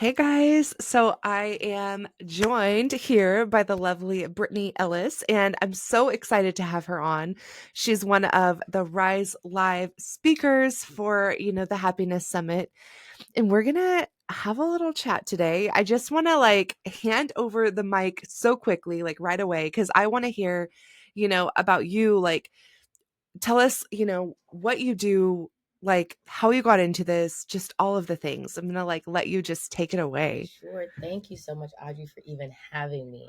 Hey guys, so I am joined here by the lovely Brittany Ellis, and I'm so excited to have her on. She's one of the Rise Live speakers for, the Happiness Summit, and we're gonna have a little chat today. I just want to hand over the mic so quickly, like right away, because I want to hear, about you, tell us, what you do, like how you got into this, just all of the things. I'm gonna let you just take it away. Sure. Thank you so much, Audrey, for even having me.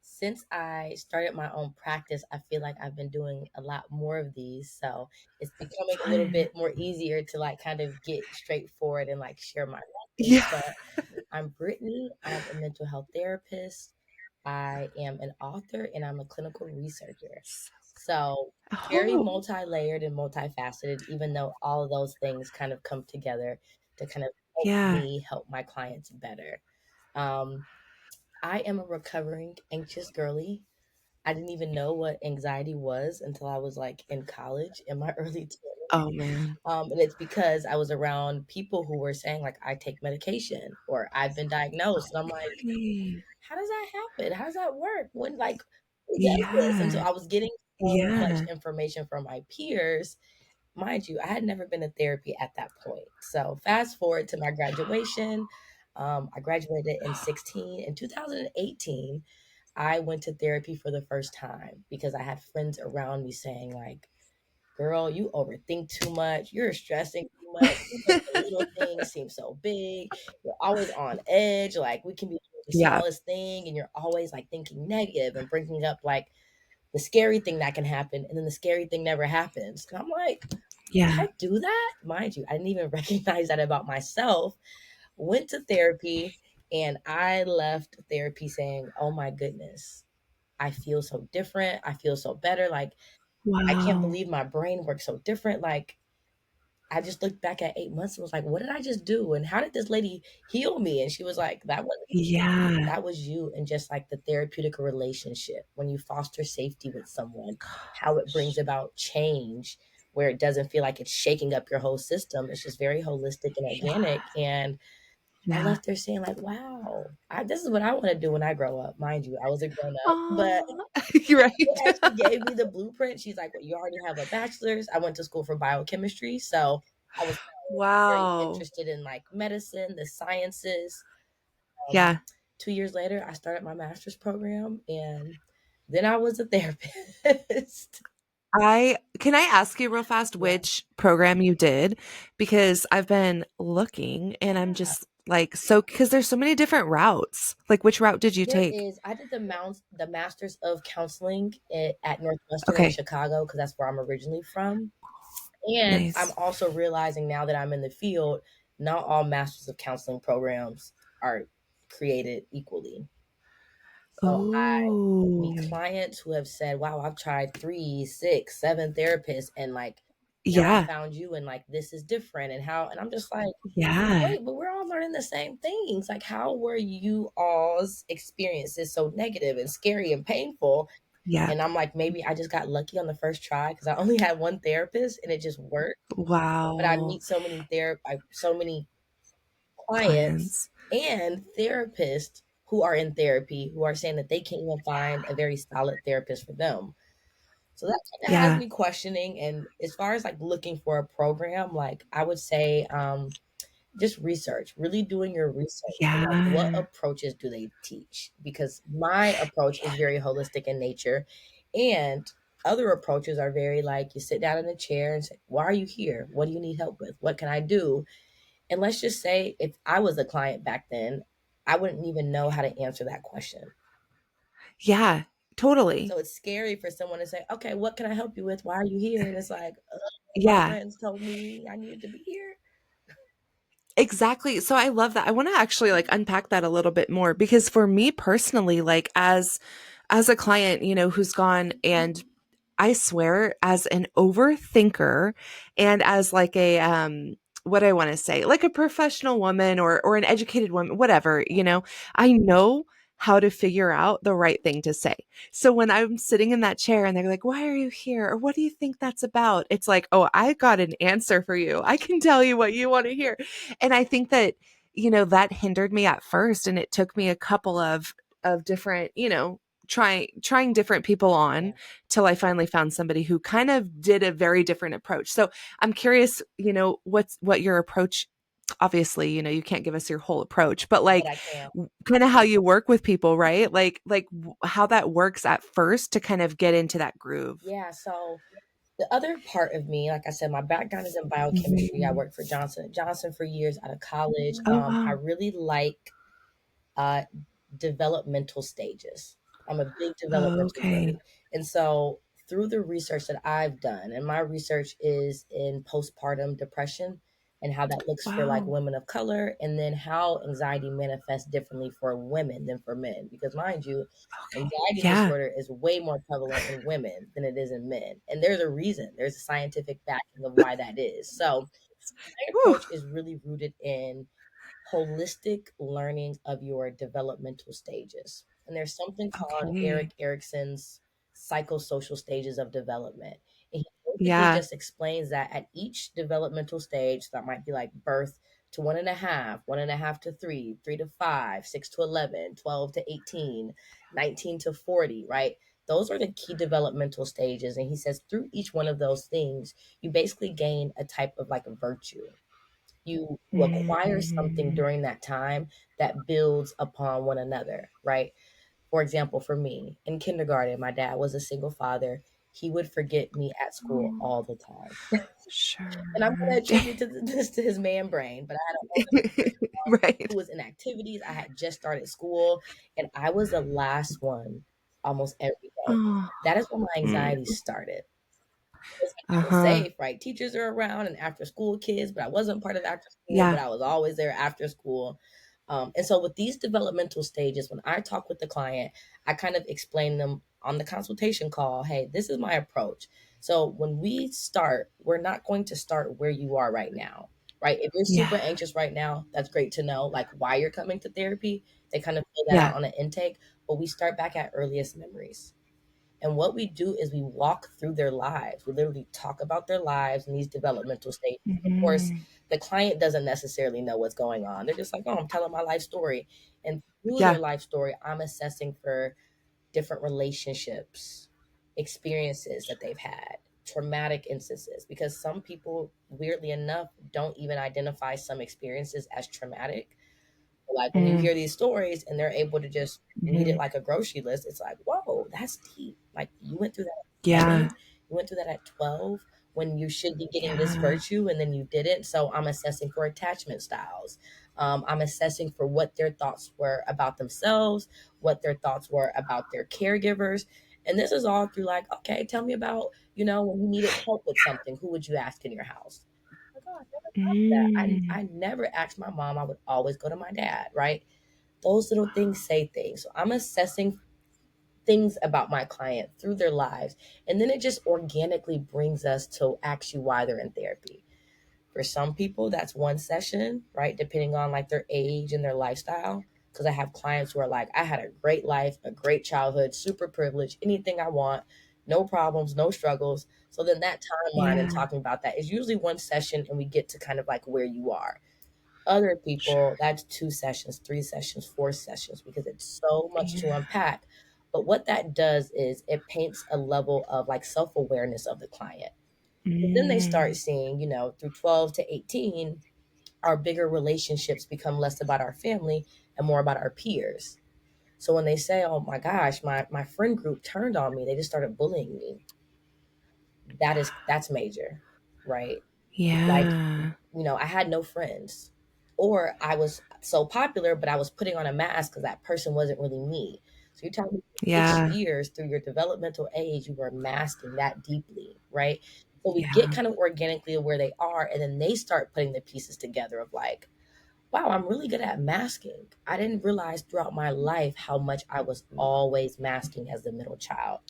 Since I started my own practice, I feel like I've been doing a lot more of these. So it's becoming a little Fun. bit more easier to kind of get straightforward and share my message. Yeah. But I'm Brittany. I'm a mental health therapist. I am an author and I'm a clinical researcher. So very Oh, multi-layered and multifaceted, even though all of those things kind of come together to kind of help yeah. me help my clients better. Um, I am a recovering anxious girly. I didn't even know what anxiety was until I was in college in my early 20s. Oh man. And it's because I was around people who were saying I take medication or I've been diagnosed, and I'm like, Hey. how does that happen? How does that work? Who does this? And so Yeah. I was getting so much Yeah. information from my peers. Mind you, I had never been to therapy at that point. So fast forward to my graduation. I graduated in 16. In 2018, I went to therapy for the first time because I had friends around me saying girl, you overthink too much. You're stressing too much. You make the little things seem so big. You're always on edge. We can be doing the Yeah. smallest thing, and you're always thinking negative and bringing up the scary thing that can happen, and then the scary thing never happens. And I'm like, Yeah. I do that? Mind you, I didn't even recognize that about myself. Went to therapy, and I left therapy saying, oh my goodness, I feel so different. I feel so better. I can't Wow. believe my brain works so different. I just looked back at 8 months and was like, what did I just do? And how did this lady heal me? And she was like, Yeah. that was you. And just the therapeutic relationship, when you foster safety with someone, how it brings Gosh. about change where it doesn't feel like it's shaking up your whole system. It's just very holistic and Yeah. organic. And I Yeah. left there saying wow, this is what I want to do when I grow up. Mind you, I was a grown up, but Oh, you're it right. actually gave me the blueprint. She's like, well, you already have a bachelor's. I went to school for biochemistry. So I was very Wow. interested in medicine, the sciences. Um, Yeah. 2 years later, I started my master's program, and then I was a therapist. I can I ask you real fast Yeah. which program you did? Because I've been looking and I'm Yeah. just so because there's so many different routes. Like which route did you There take? is. I did the Masters of Counseling at Northwestern in Okay. Chicago because that's where I'm originally from. And I'm Nice. also realizing now that I'm in the field, not all Masters of Counseling programs are created equally. So I meet Oh. clients who have said, wow, I've tried 3, 6, 7 therapists, and now I Yeah. found you, and this is different. And I'm just like, Yeah. wait, but we're all learning the same things. How were you all's experiences so negative and scary and painful? Yeah. And I'm like, maybe I just got lucky on the first try because I only had one therapist and it just worked. But I Wow. meet so many clients Clients. and therapists who are in therapy who are saying that they can't even find a very solid therapist for them. So that kind of has Yeah. me questioning. And as far as looking for a program, I would say just research, really doing your research. And what Yeah. approaches do they teach? Because my approach is very holistic in nature, and other approaches are very you sit down in a chair and say, why are you here? What do you need help with? What can I do? And let's just say if I was a client back then, I wouldn't even know how to answer that question. Yeah. Totally. So it's scary for someone to say, okay, what can I help you with? Why are you here? And it's my Yeah. friends told me I needed to be here. Exactly. So I love that. I want to actually unpack that a little bit more because for me personally, as a client, who's gone and I swear as an overthinker and as a what I want to say, like a professional woman or an educated woman, whatever, I know how to figure out the right thing to say. So when I'm sitting in that chair and they're like, "Why are you here?" or "What do you think that's about?" It's like, "Oh, I got an answer for you. I can tell you what you want to hear." And I think that that hindered me at first, and it took me a couple of different, trying different people on Yeah. till I finally found somebody who kind of did a very different approach. So I'm curious, what your approach, obviously, you can't give us your whole approach, but But like I can. kind of how you work with people, right? How that works at first to kind of get into that groove. Yeah. So the other part of me, like I said, my background is in biochemistry. I Mhm. worked for Johnson for years out of college. Oh, I wow. really like uh, developmental stages. I'm a big developmental Okay. nerd. And so through the research that I've done, and my research is in postpartum depression and how that looks for like Wow. women of color, and then how anxiety manifests differently for women than for men. Because mind you, Okay. anxiety Yeah. disorder is way more prevalent in women than it is in men. And there's a reason. There's a scientific backing of why that is. So my Whew. approach is really rooted in holistic learning of your developmental stages. And there's something called Okay. Eric Erickson's psychosocial stages of development. And he basically Yeah. just explains that at each developmental stage, so that might be like birth to 1.5, 1.5 to 3, 3 to 5, 6 to 11, 12 to 18, 19 to 40, right? Those are the key developmental stages. And he says through each one of those things, you basically gain a type of like a virtue. You acquire something Mm. during that time that builds upon one another, right? For example, for me in kindergarten, my dad was a single father. He would forget me at school Oh, all the time. And I'm going sure. to attribute this to his man brain, but I had an older sister Right. who was in activities. I had just started school, and I was the last one almost every day. Oh. That is when my Mm. anxiety started. It's like I was Uh-huh. safe, right? Teachers are around and after school kids, but I wasn't part of after school, but Yeah. I was always there after school. And so with these developmental stages, when I talk with the client, I kind of explain them on the consultation call, hey, this is my approach. So when we start, we're not going to start where you are right now, right? If you're super Yeah. anxious right now, that's great to know, like why you're coming to therapy. They kind of fill that Yeah. out on an intake, but we start back at earliest memories. And what we do is we walk through their lives. We literally talk about their lives in these developmental stages. Of course, Mhm. the client doesn't necessarily know what's going on. They're just like, oh, I'm telling my life story. And through their Yeah. life story, I'm assessing for different relationships, experiences that they've had, traumatic instances, because some people, weirdly enough, don't even identify some experiences as traumatic. Like when you Mm. hear these stories and they're able to just read it Mhm. like a grocery list, it's like, whoa, that's deep. Like you went through that at Yeah. 7, you went through that at 12 when you should be getting this Yeah. virtue and then you didn't. So I'm assessing for attachment styles. I'm assessing for what their thoughts were about themselves, what their thoughts were about their caregivers. And this is all through like, okay, tell me about, when you needed help with something, who would you ask in your house? Like, oh, I never thought of that. Mm. I never asked my mom. I would always go to my dad, right? Those little things say things. So I'm assessing things about my client through their lives. And then it just organically brings us to ask you why they're in therapy. For some people, that's one session, right? Depending on like their age and their lifestyle. Because I have clients who are like, I had a great life, a great childhood, super privileged, anything I want, no problems, no struggles. So then that timeline and Yeah. talking about that is usually one session, and we get to kind of like where you are. Other people, Sure. that's 2 sessions, 3 sessions, 4 sessions, because it's so much to Yeah. unpack. But what that does is it paints a level of like self awareness of the client. But then they start Mm. seeing, through 12 to 18, our bigger relationships become less about our family and more about our peers. So when they say, oh my gosh, my friend group turned on me, they just started bullying me. That's major, right? Like, Yeah. I had no friends. Or I was so popular, but I was putting on a mask because that person wasn't really me. So you're telling me for six Yeah. years through your developmental age, you were masking that deeply, right? So we get Yeah. kind of organically of where they are, and then they start putting the pieces together of like, wow, I'm really good at masking. I didn't realize throughout my life how much I was always masking as the middle child,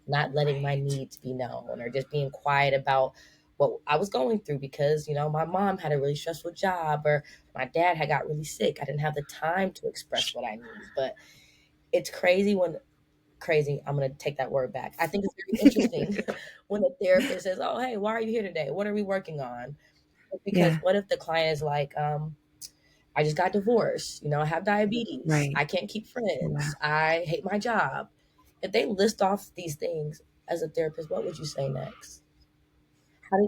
not letting my Right. needs be known or just being quiet about what I was going through because, my mom had a really stressful job or my dad had got really sick. I didn't have the time to express what I need. But it's crazy, I'm going to take that word back. I think it's very interesting when a therapist says, oh, hey, why are you here today? What are we working on? Because Yeah. what if the client is like, I just got divorced. I have diabetes. Right. I can't keep Yeah. friends. I hate my job. If they list off these things as a therapist, what would you say next?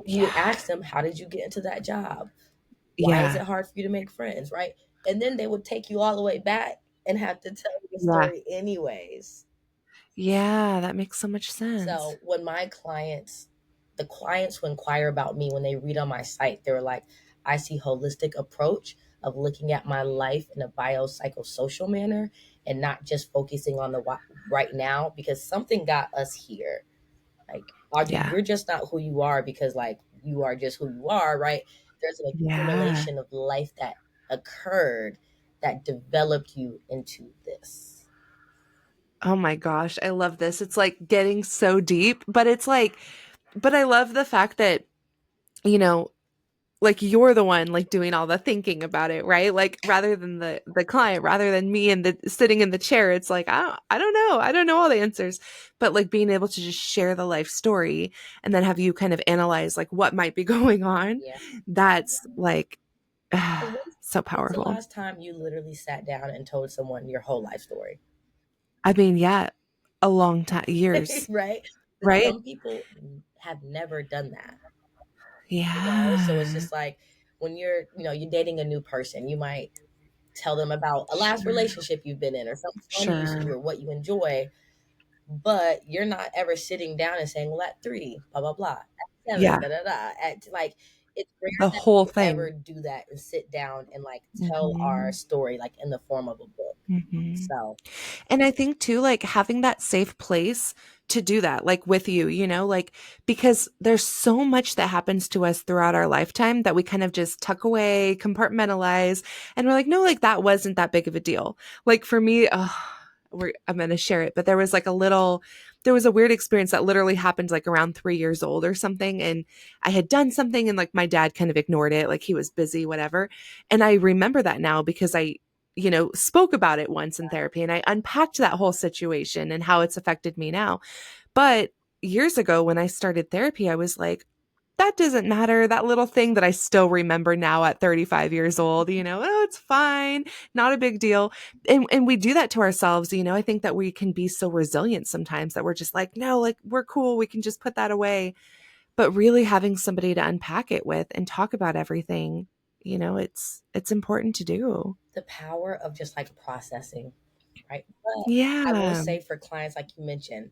You would Yeah. ask them, how did you get into that job? Why is Yeah. it hard for you to make friends, right? And then they would take you all the way back and have to tell you the Yeah. story anyways. Yeah, that makes so much sense. So when the clients who inquire about me, when they read on my site, they're like, I see holistic approach of looking at my life in a biopsychosocial manner and not just focusing on the right now, because something got us here. Like, Audrey, Yeah. you're just not who you are because like you are just who you are, right? There's an Yeah. accumulation of life that occurred that developed you into this. Oh my gosh, I love this. It's like getting so deep, but it's like, but I love the fact that, you know, like you're the one like doing all the thinking about it, right? Like rather than the client, rather than me and the sitting in the chair, it's like I don't know. I don't know all the answers. But like being able to just share the life story and then have you kind of analyze like what might be going on, Yeah. that's like When's, so when's the powerful. last time you literally sat down and told someone your whole life story? I mean, yeah, a long time, years, Right? But right? some people have never done that. So it's Yeah. just like when you're dating a new person, you might tell them about a last Sure. relationship you've been in or something fun you used to do Sure. or what you enjoy, but you're not ever sitting down and saying, well, at 3, blah, blah, blah, at 7, Yeah. da, da, da. Like, it's rare The that whole we ever thing. do that and sit down and like tell our Mhm. story like in the form of a book. Mhm. So, And I think too, like having that safe place to do that, like with you, like because there's so much that happens to us throughout our lifetime that we kind of just tuck away, compartmentalize, and we're like, no, like that wasn't that big of a deal. Like for me, I'm going to share it, but there was a weird experience that literally happened like around 3 years old or something. And I had done something and like my dad kind of ignored it, like he was busy, whatever. And I remember that now because I spoke about it once in therapy and I unpacked that whole situation and how it's affected me now. But years ago, when I started therapy, I was like, that doesn't matter. That little thing that I still remember now at 35 years old, oh, it's fine, not a big deal. And we do that to ourselves. I think that we can be so resilient sometimes that we're just like, no, like we're cool. We can just put that away. But really having somebody to unpack it with and talk about everything, it's important to do. the power of just like processing, right? But I will Yeah. say for clients, like you mentioned,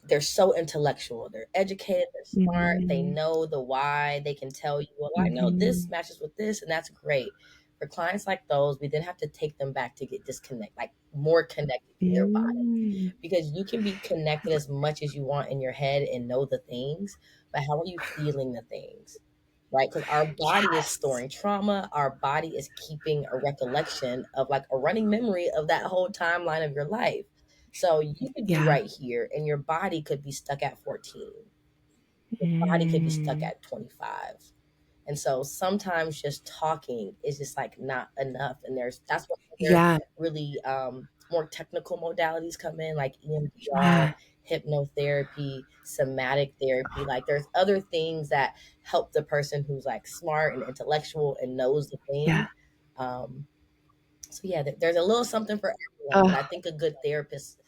they're so intellectual. They're educated, they're smart, they Mhm. know the why, they can tell you, well, I know this Mhm. matches with this, and that's great. For clients like those, we then have to take them back to get disconnect, like more connected to their body. Mm. Because you can be connected as much as you want in your head and know the things, but how are you feeling the things? Right? Because our body is Yes. storing trauma, our body is keeping a recollection of like a running memory of that whole timeline of your life. So you could be Yeah. right here and your body could be stuck at 14. Your body could be stuck Mm. at 25. And so sometimes just talking is just like not enough. And that's what other Yeah. really more technical modalities come in, like EMDR, Yeah. hypnotherapy, somatic therapy. Like there's other things that help the person who's like smart and intellectual and knows the Yeah. thing. Um, so yeah, there's a little something for everyone. But I Oh. think a good therapist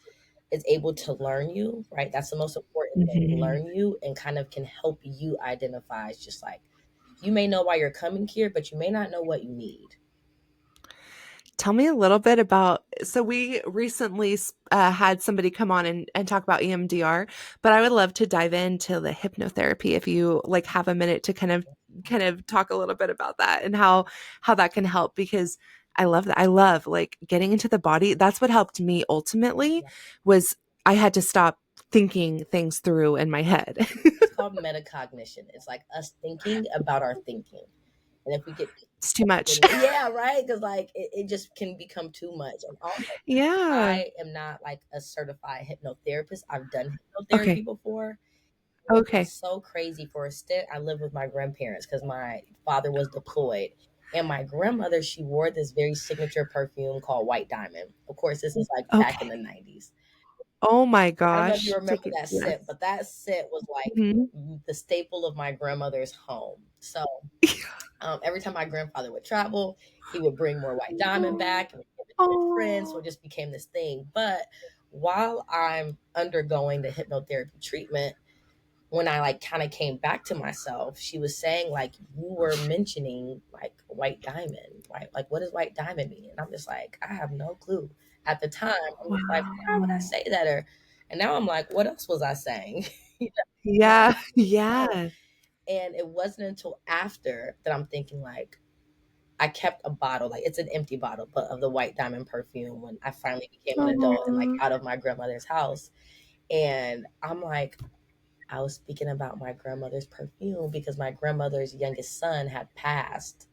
is able to learn you, right? That's the most important thing. Mhm. Learn you and kind of can help you identify. It's just like you may know why you're coming here, but you may not know what you need. Tell me a little bit about, so we recently had somebody come on and talk about EMDR, but I would love to dive into the hypnotherapy if you like have a minute to kind of talk a little bit about that and how that can help, because I love that. I love like getting into the body. That's what helped me ultimately, Yeah. was I had to stop thinking things through in my head. It's called metacognition. It's like us thinking about our thinking. And if we get, It's too much. yeah, right? Because like it just can become too much. And also, Yeah. I am not like a certified hypnotherapist. I've done hypnotherapy Okay. before. Okay. It's so crazy. For a stint, I lived with my grandparents because my father was deployed. And my grandmother, she wore this very signature perfume called White Diamond. Of course, this is like back in Okay. the 90s. Oh my I don't know if you gosh. remember that Yes. scent, but that scent was like Mhm. the staple of my grandmother's home. So Every time my grandfather would travel, he would bring more white diamond back and give it to his friends. So Oh, it just became this thing. But while I'm undergoing the hypnotherapy treatment, when I like kind of came back to myself, she was saying like you were mentioning like white diamond, right? Like what does white diamond mean? And I'm just like, I have no clue. At the time, I'm just like, why would I wow. say that? Or and now I'm like, what else was I saying? You know, Yeah, I don't know. yeah. And it wasn't until after that I'm thinking like I kept a bottle, like it's an empty bottle, but of the white diamond perfume when I finally became an adult and like Aw. out of my grandmother's house. And I'm like, I was speaking about my grandmother's perfume because my grandmother's youngest son had passed.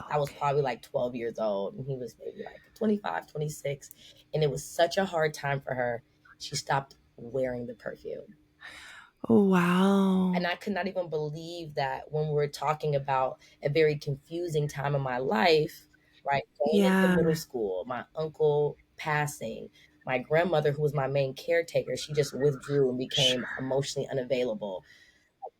I was Okay. probably like 12 years old and he was maybe like 25, 26. And it was such a hard time for her. She stopped wearing the perfume. Oh, And wow. I could not even believe that when we're talking about a very confusing time in my life, right? Going into Yeah, middle school, my uncle passing, my grandmother, who was my main caretaker, she just withdrew and became sure. emotionally unavailable.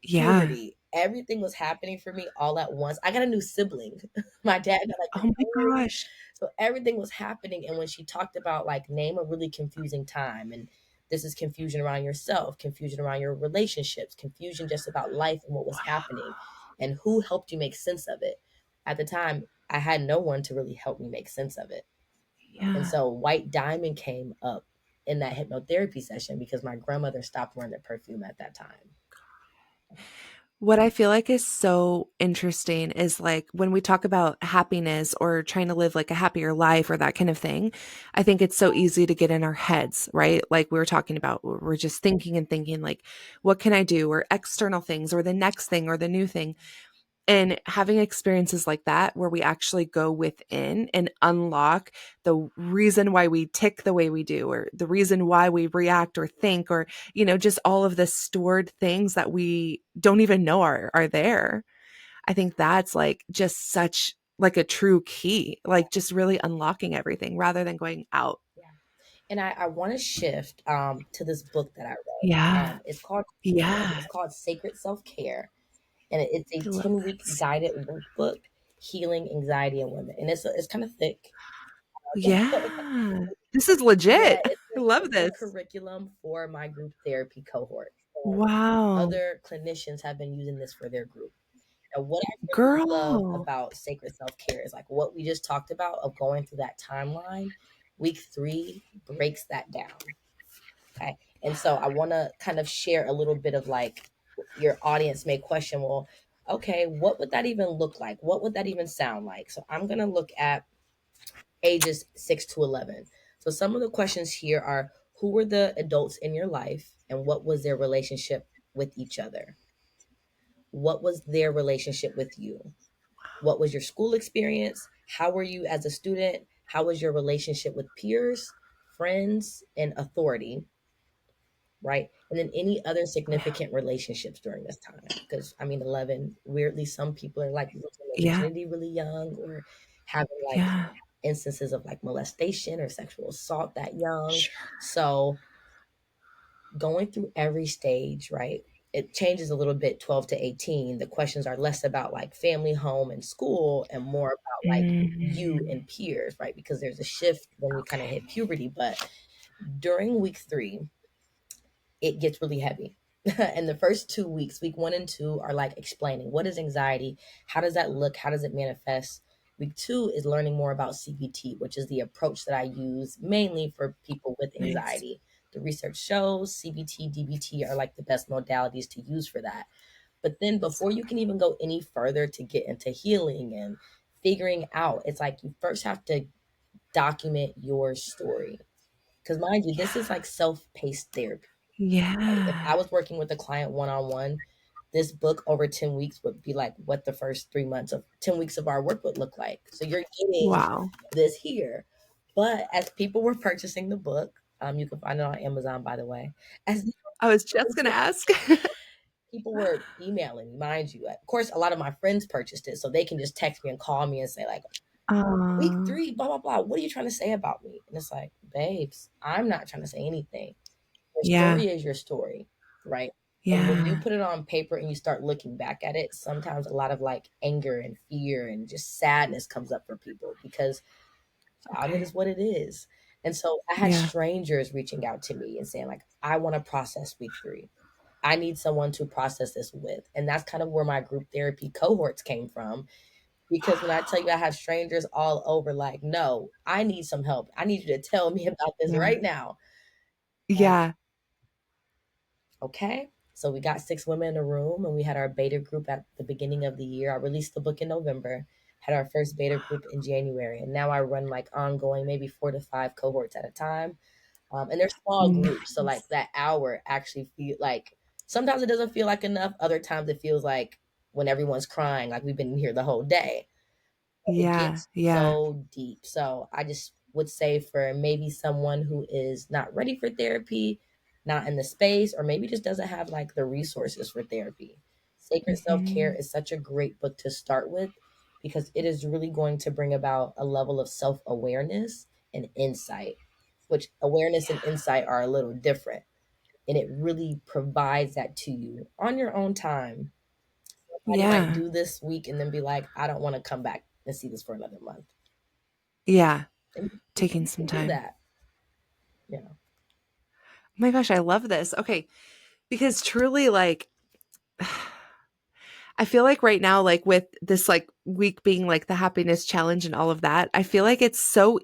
Yeah. Puberty, everything was happening for me all at once. I got a new sibling. My dad got like Oh my a twin. gosh. So everything was happening. And when she talked about like name a really confusing time, and this is confusion around yourself, confusion around your relationships, confusion just about life and what was happening, and who helped you make sense of it. At the time, I had no one to really help me make sense of it. And Yeah. so White Diamond came up in that hypnotherapy session because my grandmother stopped wearing the perfume at that time. What I feel like is so interesting is like when we talk about happiness or trying to live like a happier life or that kind of thing, I think it's so easy to get in our heads, right? Like we were talking about, we're just thinking and thinking, like, what can I do? Or external things, or the next thing, or the new thing. And having experiences like that where we actually go within and unlock the reason why we tick the way we do, or the reason why we react or think, or, just all of the stored things that we don't even know are there. I think that's like just such like a true key, like just really unlocking everything rather than going out. Yeah. And I want to shift to this book that I read. Yeah. It's called Yeah. it's called Sacred Self Care, and it's a I love 10-week this. guided workbook healing anxiety in women, and it's kind of thick. Yeah. This is Yeah, legit. I it's love the this. curriculum for my group therapy cohort. Wow. Other clinicians have been using this for their group. And what I really love Girl. about sacred self care is like what we just talked about of going through that timeline. Week 3 breaks that down. Okay. And so I want to kind of share a little bit of like your audience may question, well, okay, what would that even look like? What would that even sound like? So I'm going to look at ages 6 to 11. So some of the questions here are who were the adults in your life and what was their relationship with each other? What was their relationship with you? What was your school experience? How were you as a student? How was your relationship with peers, friends, and authority? Right? And then any other significant relationships during this time. Because I mean, 11, weirdly, some people are like losing their Yeah. virginity really young or having like Yeah. instances of like molestation or sexual assault that young. Sure. So going through every stage, right? It changes a little bit 12 to 18. The questions are less about like family, home, and school and more about like you Mhm. and peers, right? Because there's a shift when we kind of Okay. hit puberty. But during week 3, it gets really heavy. And the first 2 weeks, week 1 and 2, are like explaining what is anxiety, how does that look, how does it manifest. Week 2 is learning more about CBT, which is the approach that I use mainly for people with Nice. anxiety. The research shows CBT, DBT are like the best modalities to use for that. But then So before you can even go any further to get into healing and figuring out, it's like you first have to document your story. Because mind you, this is yeah. like self-paced therapy. Right? If Yeah. I was working with a client one on one, this book over 10 weeks would be like what the first 3 months of 10 weeks of our work would look like. So you're getting Wow. this here. But as people were purchasing the book, you can find it on Amazon, by the way. As I was just gonna ask. people were emailing me, mind you. Of course, a lot of my friends purchased it, so they can just text me and call me and say, like, week Aw. 3, blah, blah, blah. What are you trying to say about me? And it's like, babes, I'm not trying to say anything. Your Yeah. story is your story, right? And when you Yeah. put it on paper and you start looking back at it, sometimes a lot of like anger and fear and just sadness comes up for people because childhood Okay. is what it is. And so I had Yeah. strangers reaching out to me and saying, like, I want to process week 3. I need someone to process this with. And that's kind of where my group therapy cohorts came from. Because when I tell you I have strangers all over, like, no, I need some help. I need you to tell me about this Yeah. right now. Yeah. Okay. So we got 6 women in a room and we had our beta group at the beginning of the year. I released the book in November, had our first beta group in January. And now I run like ongoing, maybe 4 to 5 cohorts at a time. And they're small groups. So like Nice. that hour actually feel like sometimes it doesn't feel like enough. Other times it feels like when everyone's crying, like we've been in here the whole day. It Yeah. gets Yeah. so deep. So I just would say for maybe someone who is not ready for therapy, not in the space, or maybe just doesn't have like the resources for therapy. Sacred Self Care Mhm. is such a great book to start with because it is really going to bring about a level of self awareness and insight, which awareness and insight are a little different. And it really provides that to you on your own time. Somebody might Yeah. do this week and then be like, I don't want to come back and see this for another month. Yeah. And Taking you some can do time. that, you know. Oh my gosh, I love this. Okay. Because truly, like, I feel like right now, like with this like week being like the happiness challenge and all of that, I feel like it's so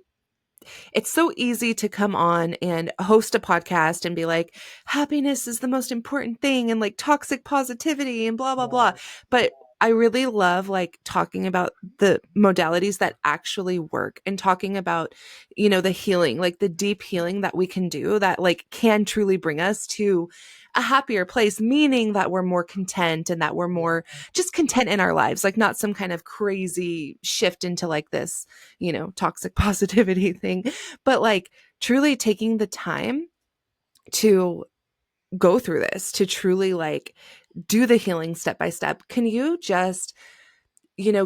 easy to come on and host a podcast and be like, happiness is the most important thing and like toxic positivity and blah, blah, blah. Yes. But I really love like talking about the modalities that actually work and talking about, the healing, like the deep healing that we can do that like can truly bring us to a happier place, meaning that we're more content and that we're Yeah. more just content in our lives, like not some kind of crazy shift into like this, toxic positivity thing, but like truly taking the time to go through this, to truly like do the healing step by step. Can you just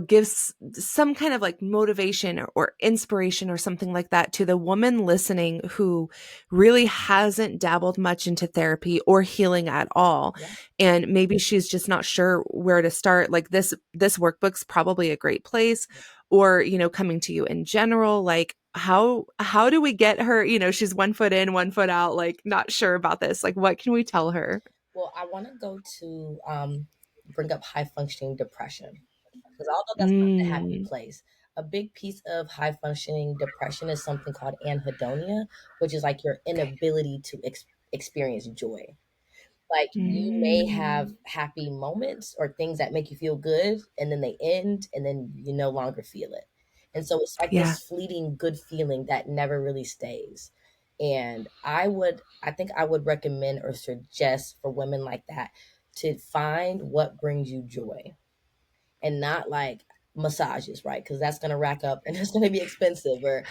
give some kind of like motivation or inspiration or something like that to the woman listening who really hasn't dabbled much into therapy or healing at all, Yeah. and maybe she's just not sure where to start? Like this workbook's probably a great place, or coming to you in general, like how do we get her, she's 1 foot in 1 foot out, like not sure about this, like what can we tell her? Well, I want to go to bring up high functioning depression because although that's not the happy Mm, place, a big piece of high functioning depression is something called anhedonia, which is like your okay. inability to experience joy. Like you may have Mm, happy moments or things that make you feel good and then they end and then you no longer feel it. And so it's like yeah. this fleeting good feeling that never really stays. And I think I would recommend or suggest for women like that to find what brings you joy and not like massages, right? Because that's going to rack up and it's going to be expensive. Or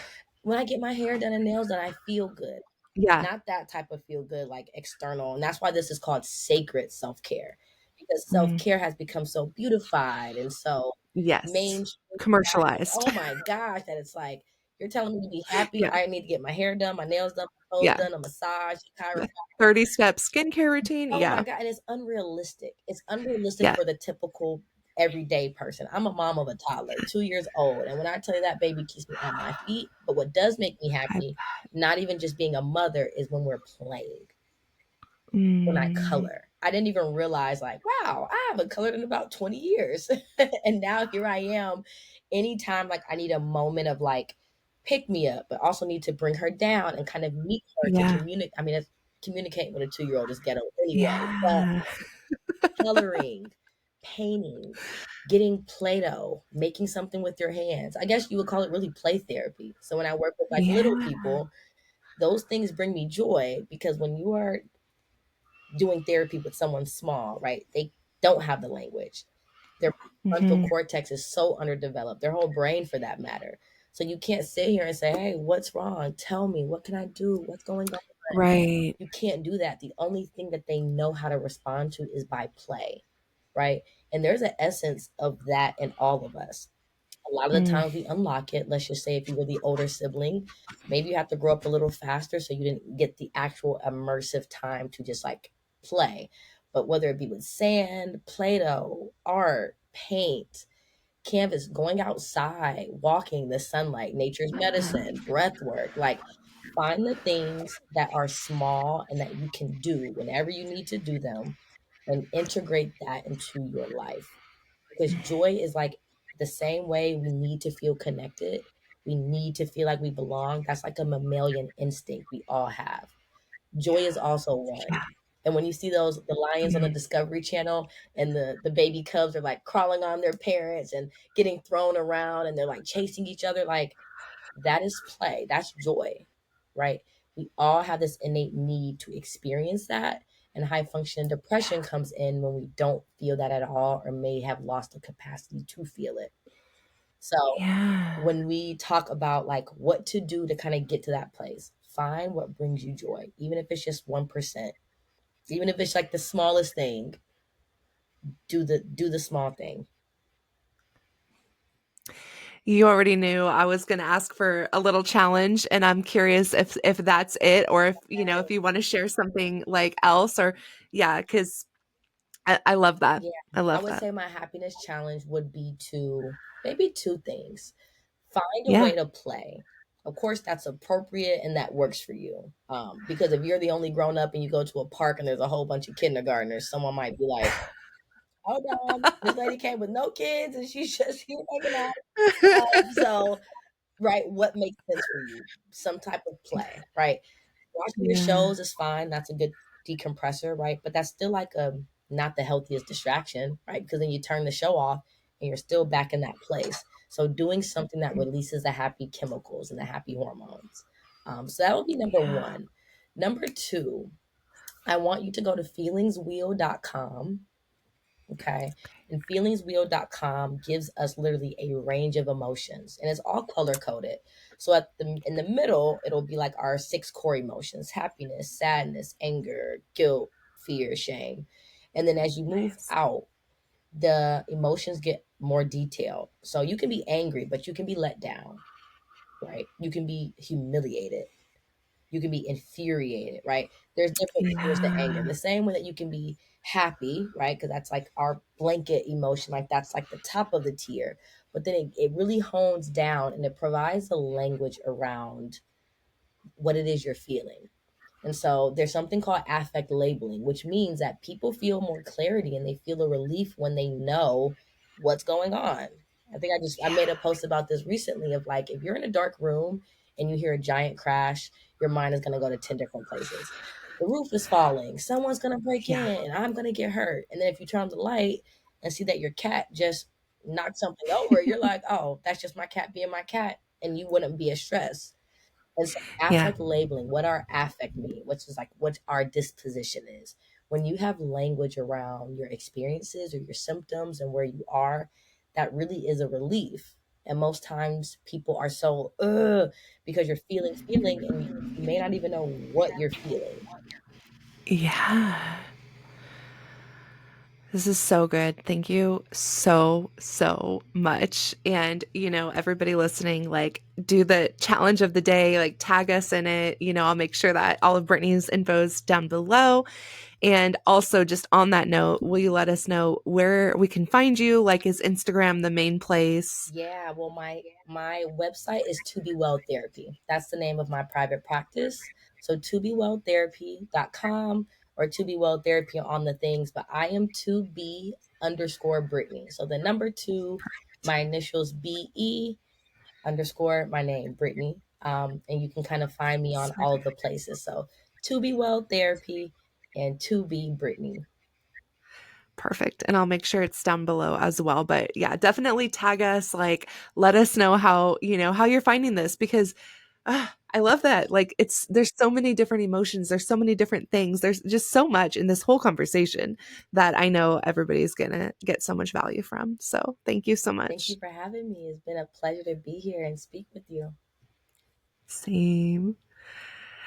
when I get my hair done and nails done, I feel good. Yeah. Not that type of feel good, like external. And that's why this is called sacred self care, because self Mm, care has become so beautified and so yes. mainstream. Commercialized. Oh my gosh, that it's like you're telling me to be happy. Yeah. I need to get my hair done, my nails done, my toes Yeah. done, a massage, Yeah. chiropractor. 30-step skincare routine. Oh my Yeah. god, and it's unrealistic. It's unrealistic Yeah. for the typical everyday person. I'm a mom of a toddler, 2 years old, and when I tell you that baby keeps me on my feet, but what does make me I, happy, not even just being a mother, is when we're playing, when I mm, color. I didn't even realize, like, wow, I haven't colored in about 20 years. And now here I am. Anytime, like, I need a moment of like pick me up, but also need to bring her down and kind of meet her to yeah. communicate. I mean, communicating with a 2 year old is ghetto anyway, but Yeah. coloring, painting, getting Play Doh, making something with your hands. I guess you would call it really play therapy. So when I work with like little Yeah. people, those things bring me joy because when you are doing therapy with someone small, right? They don't have the language. Their frontal Hmm. cortex is so underdeveloped, their whole brain for that matter. So you can't sit here and say, hey, what's wrong? Tell me, what can I do? What's going on? Right. You can't do that. The only thing that they know how to respond to is by play, right? And there's an essence of that in all of us. A lot of the Mm, times we unlock it. Let's just say if you were the older sibling, maybe you have to grow up a little faster so you didn't get the actual immersive time to just like play. But whether it be with sand, Play-Doh, art, paint, canvas, going outside, walking, the sunlight, nature's medicine, breath work, like find the things that are small and that you can do whenever you need to do them and integrate that into your life. Because joy is like the same way we need to feel connected. We need to feel like we belong. That's like a mammalian instinct we all have. Joy is also one. And when you see those the lions on the Yeah. Discovery Channel and the baby cubs are like crawling on their parents and getting thrown around and they're like chasing each other, like that is play. That's joy, right? We all have this innate need to experience that. And high function depression comes in when we don't feel that at all or may have lost the capacity to feel it. So Yeah. when we talk about like what to do to kind of get to that place, find what brings you joy, even if it's just 1%, even if it's like the smallest thing, do the small thing. You already knew I was going to ask for a little challenge, and I'm curious if that's it, or if if you want to share something like else, or yeah, because I love that. Yeah, I I love would that. say my happiness challenge would be to maybe two things. Find a Yeah. way to play. Of course, that's appropriate and that works for you. Because if you're the only grown up and you go to a park and there's a whole bunch of kindergartners, someone might be like, "Hold on, this lady came with no kids and she's just here hanging out." So, right, what makes sense for you? Some type of play, right? Watching your Yeah. shows is fine. That's a good decompressor, right? But that's still like not the healthiest distraction, right? Because then you turn the show off and you're still back in that place. So doing something that releases the happy chemicals and the happy hormones. So that would be number Yeah. one. Number two, I want you to go to feelingswheel.com. Okay. And feelingswheel.com gives us literally a range of emotions and it's all color coded. So in the middle, it'll be like our six core emotions: happiness, sadness, anger, guilt, fear, shame. And then as you move Nice. out, the emotions get more detailed. So you can be angry, but you can be let down, right? You can be humiliated, you can be infuriated, right? There's different tiers to anger. Yeah. The same way that you can be happy, right? Because that's like our blanket emotion, like that's like the top of the tier. But then it really hones down and it provides the language around what it is you're feeling. And so there's something called affect labeling, which means that people feel more clarity and they feel a relief when they know what's going on. I think I made a post about this recently of like if you're in a dark room and you hear a giant crash, your mind is going to go to 10 different places. The roof is falling, someone's going to break Yeah. in, I'm going to get hurt. And then if you turn on the light and see that your cat just knocked something over, you're like, "Oh, that's just my cat being my cat." And you wouldn't be as stressed. And so Yeah. affect labeling, what our affect mean, which is like what our disposition is. When you have language around your experiences or your symptoms and where you are, that really is a relief. And most times people are so because you're feeling and you may not even know what you're feeling. Yeah. This is so good. Thank you so, so much. And, everybody listening, like, do the challenge of the day, like, tag us in it. I'll make sure that all of Brittany's info is down below. And also, just on that note, will you let us know where we can find you? Like, is Instagram the main place? Yeah, well, my website is To Be Well Therapy. That's the name of my private practice. So tobewelltherapy.com or To Be Well Therapy on the things, but I am to be underscore Brittany. So the number two, my initials BE underscore my name, Brittany. And you can kind of find me on all of the places. So To Be Well Therapy and To Be Brittany. Perfect. And I'll make sure it's down below as well. But yeah, definitely tag us, like let us know how you're finding this because I love that. Like there's so many different emotions, there's so many different things. There's just so much in this whole conversation that I know everybody's going to get so much value from. So, thank you so Thank you much. for having me. It's been a pleasure to be here and speak with you. Same.